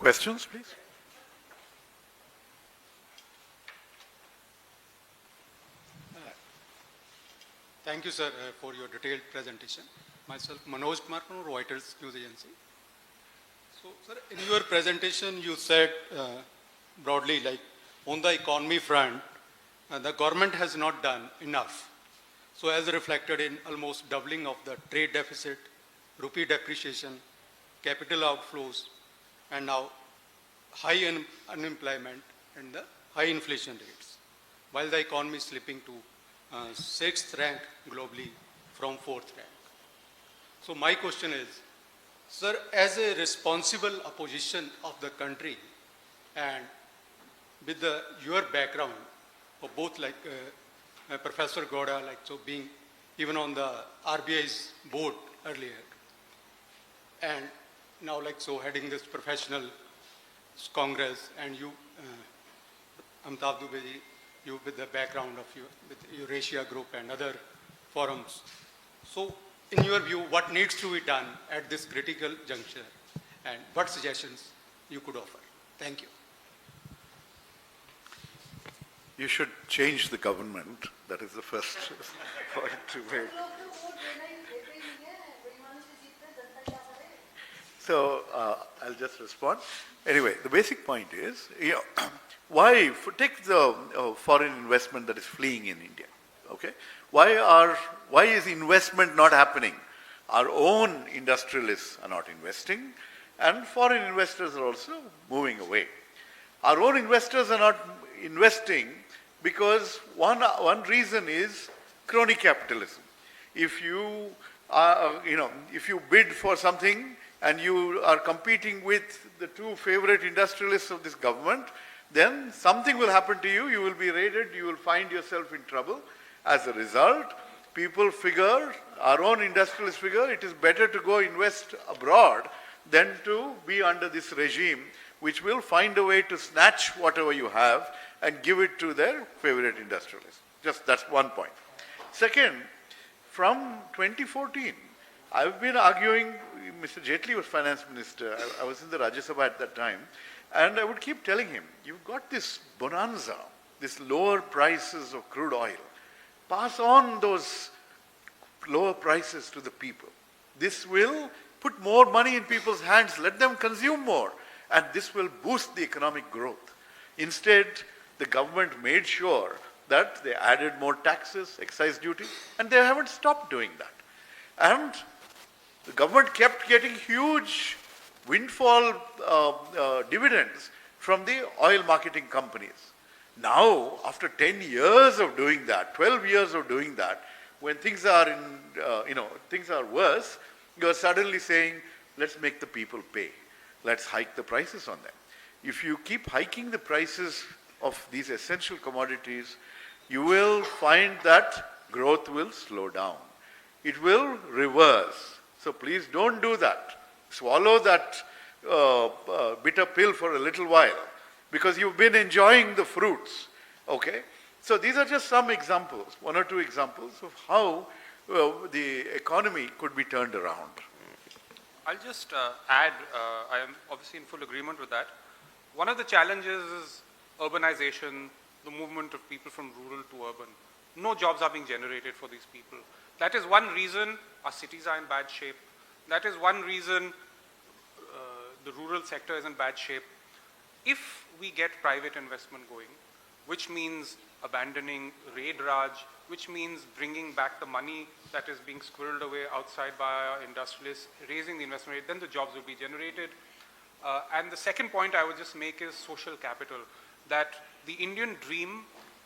questions, please. Thank you, sir, for your detailed presentation. Myself, Manoj Kumar from Reuters News Agency. So, sir, in your presentation, you said broadly, like on the economy front, the government has not done enough. So, as reflected in almost doubling of the trade deficit, rupee depreciation, capital outflows, and now high unemployment and the high inflation rates, while the economy is slipping to 6th rank globally from 4th rank. So my question is, sir, as a responsible opposition of the country and with your background of both like Professor Gowda, like so being even on the RBI's board earlier, and now like so heading this professional Congress, and you, Amitabh Dubey, you with the background of you with Eurasia Group and other forums. So, in your view, what needs to be done at this critical juncture, and what suggestions you could offer? Thank you. You should change the government. That is the first point to make. So I'll just respond. Anyway, the basic point is, why take the foreign investment that is fleeing in India? Okay, why is investment not happening? Our own industrialists are not investing, and foreign investors are also moving away. Our own investors are not investing because one reason is crony capitalism. If you if you bid for something and you are competing with the two favorite industrialists of this government, then something will happen to you. You will be raided. You will find yourself in trouble. As a result, people figure, our own industrialists figure, it is better to go invest abroad than to be under this regime, which will find a way to snatch whatever you have and give it to their favorite industrialists. Just that's one point. Second, from 2014, I've been arguing, Mr. Jaitley was finance minister, I was in the Rajya Sabha at that time, and I would keep telling him, you've got this bonanza, this lower prices of crude oil. Pass on those lower prices to the people. This will put more money in people's hands, let them consume more, and this will boost the economic growth. Instead, the government made sure that they added more taxes, excise duty, and they haven't stopped doing that. And the government kept getting huge windfall dividends from the oil marketing companies. Now, after 10 years of doing that, 12 years of doing that, when things are things are worse, you are suddenly saying, let's make the people pay. Let's hike the prices on them. If you keep hiking the prices of these essential commodities, you will find that growth will slow down. It will reverse. So please don't do that. Swallow that bitter pill for a little while, because you've been enjoying the fruits, okay? So these are just some examples, one or two examples of how the economy could be turned around. I'll just add, I am obviously in full agreement with that. One of the challenges is urbanization, the movement of people from rural to urban. No jobs are being generated for these people. That is one reason our cities are in bad shape. That is one reason the rural sector is in bad shape. If we get private investment going, which means abandoning Raid Raj, which means bringing back the money that is being squirreled away outside by our industrialists, raising the investment rate, then the jobs will be generated. And the second point I would just make is social capital, that the Indian dream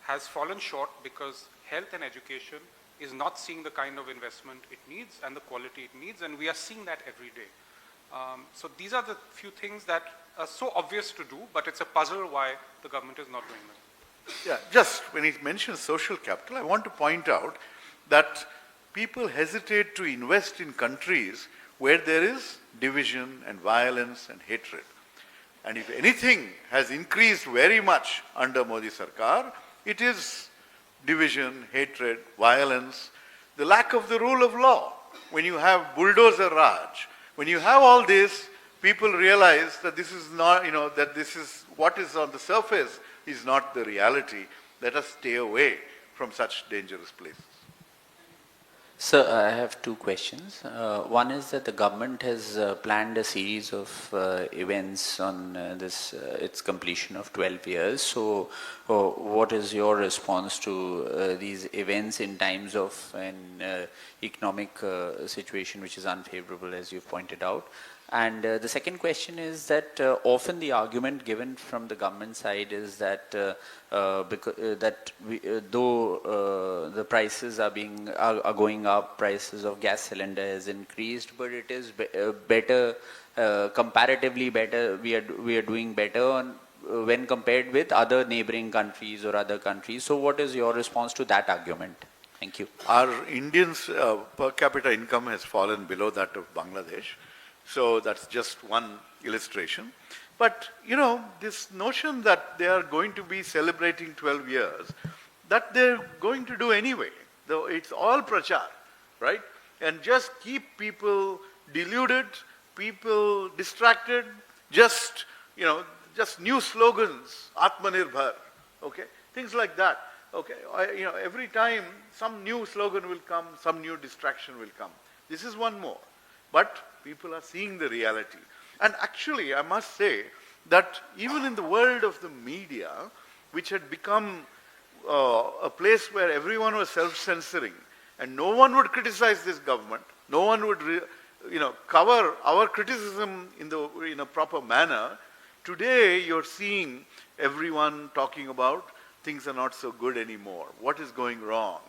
has fallen short because health and education is not seeing the kind of investment it needs and the quality it needs, and we are seeing that every day. So these are the few things that are so obvious to do, but it's a puzzle why the government is not doing them. Yeah, just when he mentions social capital, I want to point out that people hesitate to invest in countries where there is division and violence and hatred. And if anything has increased very much under Modi Sarkar, it is division, hatred, violence, the lack of the rule of law. When you have bulldozer Raj, when you have all this, people realize that this is not, that this is what is on the surface is not the reality. Let us stay away from such dangerous places. Sir, I have two questions. One is that the government has planned a series of events on its completion of 12 years. So, what is your response to these events in times of an economic situation which is unfavorable, as you've pointed out? And the second question is that often the argument given from the government side is that though the prices are going up, prices of gas cylinder has increased, but it is better, comparatively better. We are doing better on when compared with other neighboring countries or other countries. So, what is your response to that argument? Thank you. Our Indians' per capita income has fallen below that of Bangladesh. So that's just one illustration. But, this notion that they are going to be celebrating 12 years, that they're going to do anyway, though it's all prachar, right? And just keep people deluded, people distracted, just new slogans, Atmanirbhar, okay? Things like that, okay? Every time some new slogan will come, some new distraction will come. This is one more. But people are seeing the reality. And actually, I must say that even in the world of the media, which had become a place where everyone was self-censoring, and no one would criticize this government, no one would cover our criticism in a proper manner, today you're seeing everyone talking about things are not so good anymore, what is going wrong,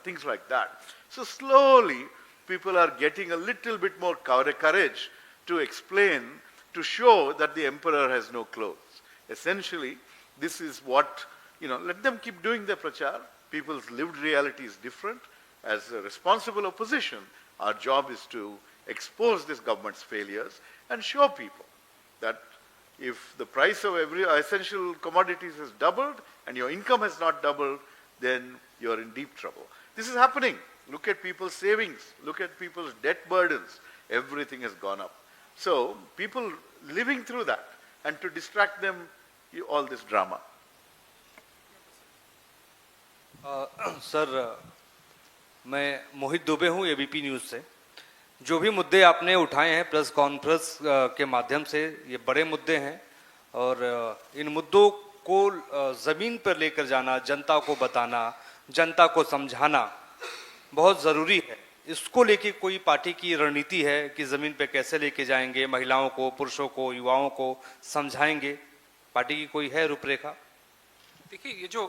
things like that. So slowly, people are getting a little bit more courage to explain, to show that the emperor has no clothes. Essentially, this is what, let them keep doing their prachar. People's lived reality is different. As a responsible opposition, our job is to expose this government's failures and show people that if the price of every essential commodities has doubled and your income has not doubled, then you're in deep trouble. This is happening. Look at people's savings. Look at people's debt burdens. Everything has gone up. So people living through that, and to distract them, all this drama. Sir मैं मोहित दुबे हूँ ABP news से। जो भी मुद्दे आपने उठाए हैं press conference के माध्यम से, ये बड़े मुद्दे हैं और इन मुद्दों को ज़मीन पर लेकर जाना, जनता को बताना, जनता को समझाना बहुत ज़रूरी है। इसको लेके कोई पार्टी की रणनीति है कि ज़मीन पे कैसे लेके जाएंगे, महिलाओं को, पुरुषों को, युवाओं को समझाएंगे? पार्टी की कोई है रूपरेखा? देखिए, ये जो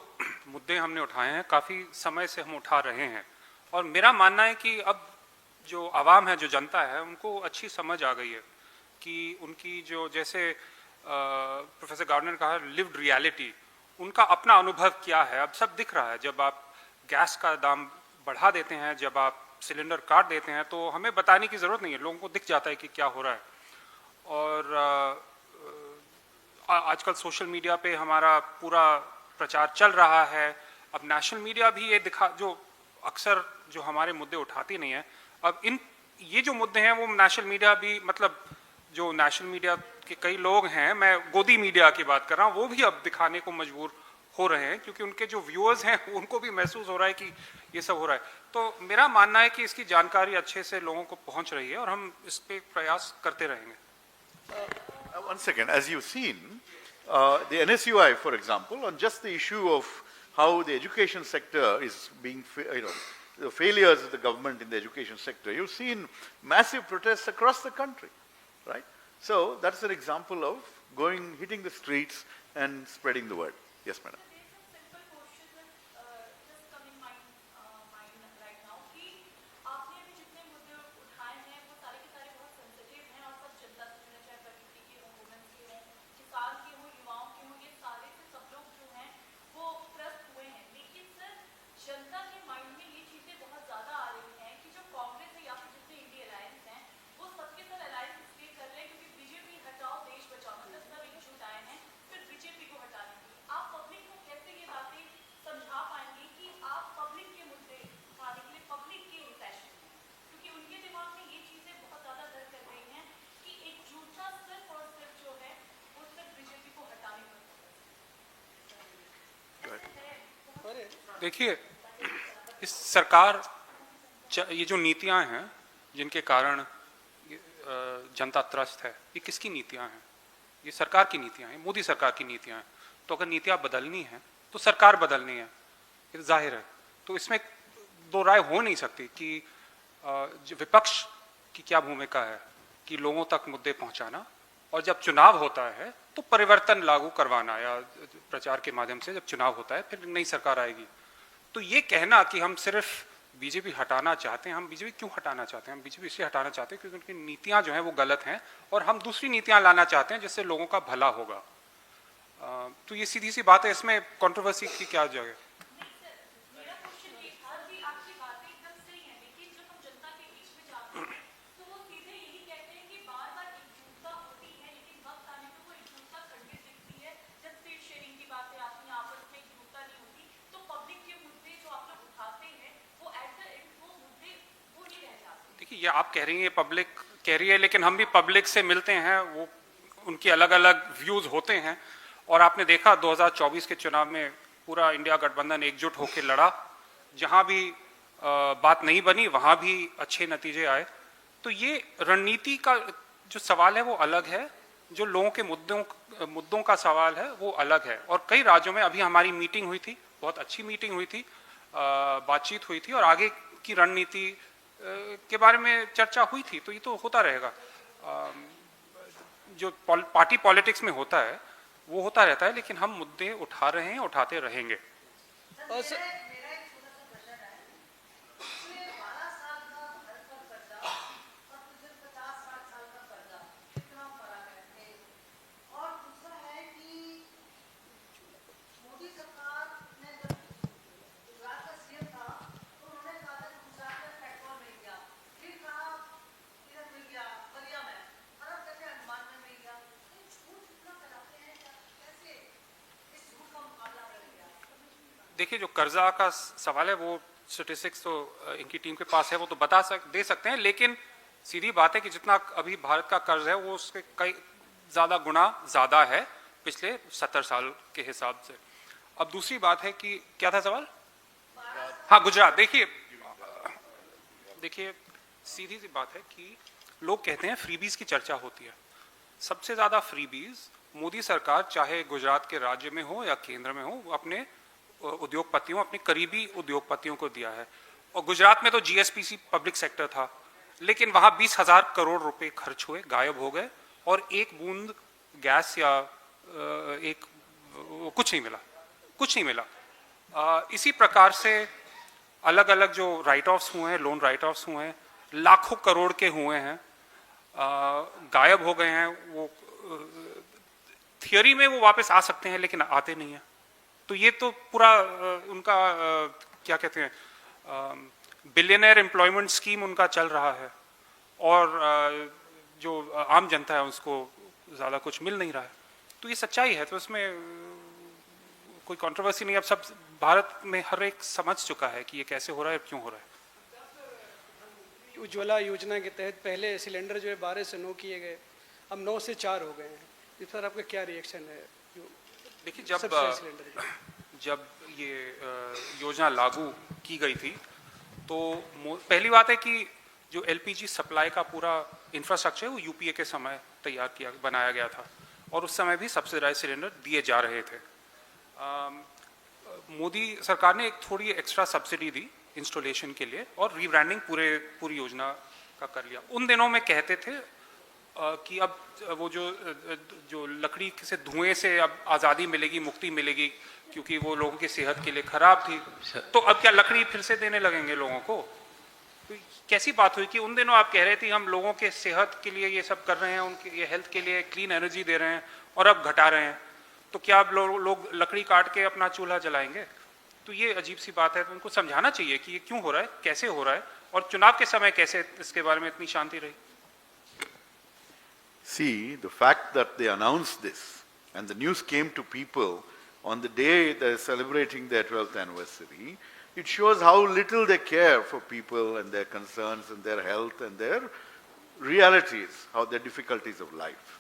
मुद्दे हमने उठाए हैं काफ़ी समय से हम उठा रहे हैं, और मेरा मानना है कि अब जो आवाम है, जो जनता है, उनको अच्छी समझ आ गई है कि उनकी जो, जैसे प्रोफेसर गार्डनर ने कहा, लिव्ड रियलिटी, उनका अपना अनुभव क्या है अब सब दिख रहा है। जब आप गैस का दाम बढ़ा देते हैं, जब आप सिलेंडर काट देते हैं, तो हमें बताने की ज़रूरत नहीं है, लोगों को दिख जाता है कि क्या हो रहा है। और आजकल सोशल मीडिया पे हमारा पूरा प्रचार चल रहा है। अब नेशनल मीडिया भी ये जो अक्सर जो हमारे मुद्दे उठाती नहीं है, अब ये जो मुद्दे हैं वो नेशनल मीडिया भी, मतलब जो नेशनल मीडिया के कई लोग हैं, मैं गोदी मीडिया की बात कर रहा हूँ, वो भी अब दिखाने को मजबूर हो रहे हैं, क्योंकि उनके जो व्यूअर्स हैं उनको भी महसूस हो रहा है कि ये सब हो रहा है। तो मेरा मानना है कि इसकी जानकारी अच्छे से लोगों को पहुंच रही है और हम इस पे प्रयास करते रहेंगे। One second, as you've seen, the NSUI, for example, on just the issue of how the education sector is being, the failures of the government in the education sector, you've seen massive protests across the country, right? So that's an example of hitting the streets and spreading the word. Yes, madam. देखिए, इस सरकार ये जो नीतियां हैं जिनके कारण जनता त्रस्त है, ये किसकी नीतियां हैं? ये सरकार की नीतियां हैं, मोदी सरकार की नीतियां हैं। तो अगर नीतियां बदलनी है तो सरकार बदलनी है, ये जाहिर है। तो इसमें दो राय हो नहीं सकती कि जो विपक्ष की क्या भूमिका है कि लोगों तक मुद्दे पहुंचाना, और जब चुनाव होता है तो परिवर्तन लागू करवाना, या प्रचार के माध्यम से जब चुनाव होता है फिर नई सरकार आएगी। तो ये कहना कि हम सिर्फ बीजेपी हटाना चाहते हैं, हम बीजेपी क्यों हटाना चाहते हैं? हम बीजेपी इसलिए हटाना चाहते हैं क्योंकि उनकी नीतियां जो हैं वो गलत हैं, और हम दूसरी नीतियां लाना चाहते हैं जिससे लोगों का भला होगा। तो ये सीधी सी बात है, इसमें कंट्रोवर्सी की क्या जगह है? देखिए, ये आप कह रही हैं, पब्लिक कह रही है, लेकिन हम भी पब्लिक से मिलते हैं, वो उनके अलग अलग व्यूज होते हैं। और आपने देखा 2024 के चुनाव में पूरा इंडिया गठबंधन एकजुट होकर लड़ा, जहां भी बात नहीं बनी वहां भी अच्छे नतीजे आए। तो ये रणनीति का जो सवाल है वो अलग है, जो लोगों के मुद्दों का सवाल है वो अलग है। और कई राज्यों में अभी हमारी मीटिंग हुई थी, बहुत अच्छी मीटिंग हुई थी, बातचीत हुई थी, और आगे की रणनीति के बारे में चर्चा हुई थी। तो ये तो होता रहेगा, जो पार्टी पॉलिटिक्स में होता है वो होता रहता है, लेकिन हम मुद्दे उठा रहे हैं, उठाते रहेंगे। देखिए, जो कर्जा का सवाल है वो स्टेटिस्टिक्स तो इनकी टीम के पास है, वो तो दे सकते हैं, लेकिन सीधी बात है कि जितना अभी भारत का कर्ज है वो उसके कई ज्यादा गुना ज्यादा है पिछले 70 साल के हिसाब से। अब दूसरी बात है कि क्या था सवाल? हाँ, गुजरात। देखिए सीधी सी बात है कि लोग कहते हैं फ्रीबीज की चर्चा होती है। सबसे ज्यादा फ्रीबीज मोदी सरकार, चाहे गुजरात के राज्य में हो या केंद्र में हो, अपने उद्योगपतियों, अपने करीबी उद्योगपतियों को दिया है। और गुजरात में तो जीएसपीसी पब्लिक सेक्टर था, लेकिन वहां 20,000 करोड़ रुपए खर्च हुए, गायब हो गए, और एक बूंद गैस या कुछ नहीं मिला। इसी प्रकार से अलग अलग जो राइट ऑफ्स हुए हैं, लोन राइट ऑफ्स हुए हैं, लाखों करोड़ के हुए हैं, गायब हो गए हैं। वो थियोरी में वो वापस आ सकते हैं, लेकिन आते नहीं है। तो ये तो पूरा उनका क्या कहते हैं, बिलियनर एम्प्लॉयमेंट स्कीम उनका चल रहा है, और जो आम जनता है उसको ज्यादा कुछ मिल नहीं रहा है। तो ये सच्चाई है, तो इसमें कोई कंट्रोवर्सी नहीं। अब सब भारत में हर एक समझ चुका है कि ये कैसे हो रहा है और क्यों हो रहा है। उज्ज्वला योजना के तहत पहले सिलेंडर जो है 12 से 9 किए गए, अब 9 से 4 हो गए हैं। इस पर आपका क्या रिएक्शन है? देखिए, जब ये योजना लागू की गई थी तो पहली बात है कि जो एलपीजी सप्लाई का पूरा इंफ्रास्ट्रक्चर है वो यूपीए के समय बनाया गया था, और उस समय भी सब्सिडाइज सिलेंडर दिए जा रहे थे। मोदी सरकार ने एक थोड़ी एक्स्ट्रा सब्सिडी दी इंस्टॉलेशन के लिए, और रीब्रांडिंग पूरी योजना का कर लिया। उन दिनों में कहते थे कि अब वो जो लकड़ी से धुएं से अब आज़ादी मिलेगी, मुक्ति मिलेगी, क्योंकि वो लोगों की सेहत के लिए खराब थी। तो अब क्या लकड़ी फिर से देने लगेंगे लोगों को? तो कैसी बात हुई कि उन दिनों आप कह रहे थे हम लोगों के सेहत के लिए ये सब कर रहे हैं, उनके ये हेल्थ के लिए क्लीन एनर्जी दे रहे हैं, और अब घटा रहे हैं। तो क्या अब लोग लकड़ी काट के अपना चूल्हा जलाएंगे? तो ये अजीब सी बात है। तो उनको समझाना चाहिए कि ये क्यों हो रहा है, कैसे हो रहा है, और चुनाव के समय कैसे इसके बारे में इतनी शांति रही। See, the fact that they announced this and the news came to people on the day they're celebrating their 12th anniversary, it shows how little they care for people and their concerns and their health and their realities, how their difficulties of life.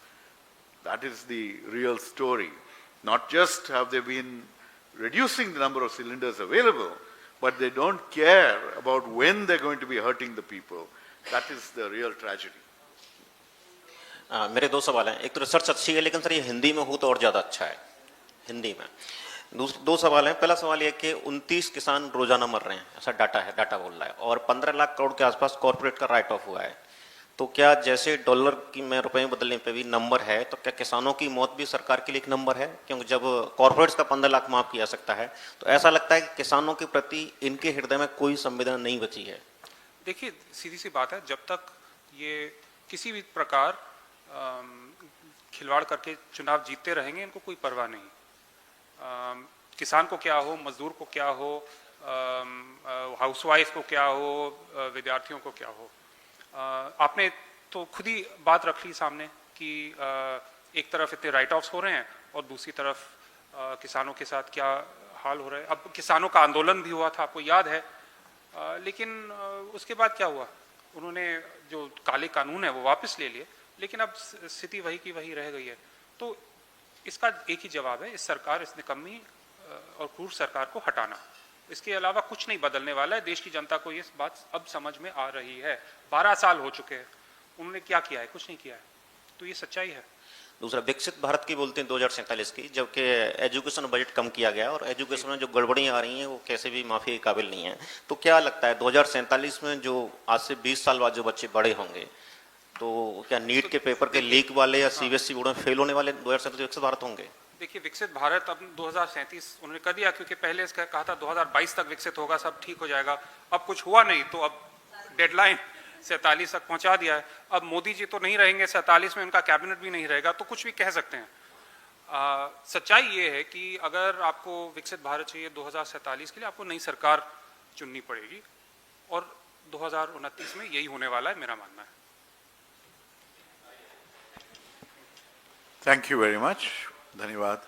That is the real story. Not just have they been reducing the number of cylinders available, but they don't care about when they're going to be hurting the people. That is the real tragedy. मेरे दो सवाल हैं। एक तो research अच्छी है, लेकिन sir ये हिंदी में हो तो और ज़्यादा अच्छा है, हिंदी में। दो सवाल हैं। पहला सवाल ये कि 29 किसान रोजाना मर रहे हैं, ऐसा डाटा है, डाटा बोल रहा है, और 15 लाख करोड़ के आसपास कॉर्पोरेट का राइट ऑफ हुआ है। तो क्या जैसे डॉलर की में रुपए में बदलने पे भी नंबर है, तो क्या किसानों की मौत भी सरकार के लिए एक नंबर है? क्योंकि जब कॉर्पोरेट्स का 15 लाख माफ किया सकता है, तो ऐसा लगता है कि किसानों के प्रति इनके हृदय में कोई संवेदना नहीं बची है। देखिए, सीधी सी बात है, जब तक ये किसी भी प्रकार खिलवाड़ करके चुनाव जीतते रहेंगे, इनको कोई परवाह नहीं। किसान को क्या हो, मजदूर को क्या हो, हाउसवाइफ को क्या हो, विद्यार्थियों को क्या हो। आपने तो खुद ही बात रख ली सामने कि एक तरफ इतने राइट ऑफ्स हो रहे हैं और दूसरी तरफ किसानों के साथ क्या हाल हो रहा है। अब किसानों का आंदोलन भी हुआ था, आपको याद है, लेकिन उसके बाद क्या हुआ, उन्होंने जो काले कानून है वो वापस ले लिए, लेकिन अब स्थिति वही की वही रह गई है। तो इसका एक ही जवाब है, इस सरकार, इस निकम्मी और क्रूर सरकार को हटाना। इसके अलावा कुछ नहीं बदलने वाला है। देश की जनता को ये बात अब समझ में आ रही है। 12 साल हो चुके हैं, उन्होंने क्या किया है? कुछ नहीं किया है। तो ये सच्चाई है। दूसरा, विकसित भारत की बोलते हैं 2047 की, जबकि एजुकेशन बजट कम किया गया और एजुकेशन में जो गड़बड़ियाँ आ रही हैं वो कैसे भी माफी के काबिल नहीं है। तो क्या लगता है 2047 में जो आज से 20 साल बाद जो बच्चे बड़े होंगे, तो क्या नीट के पेपर के लीक वाले या सीबीएसई बोर्ड में फेल होने वाले 2047 विकसित भारत होंगे? देखिए, विकसित भारत अब 2037 उन्होंने कर दिया, क्योंकि पहले इसका कहा था 2022 तक विकसित होगा, सब ठीक हो जाएगा। अब कुछ हुआ नहीं, तो अब डेडलाइन 47 तक पहुंचा दिया है। अब मोदी जी तो नहीं रहेंगे 47 में, उनका कैबिनेट भी नहीं रहेगा, तो कुछ भी कह सकते हैं। सच्चाई ये है कि अगर आपको विकसित भारत चाहिए 2047 के लिए, आपको नई सरकार चुननी पड़ेगी, और 2029 में यही होने वाला है, मेरा मानना है। Thank you very much. धन्यवाद।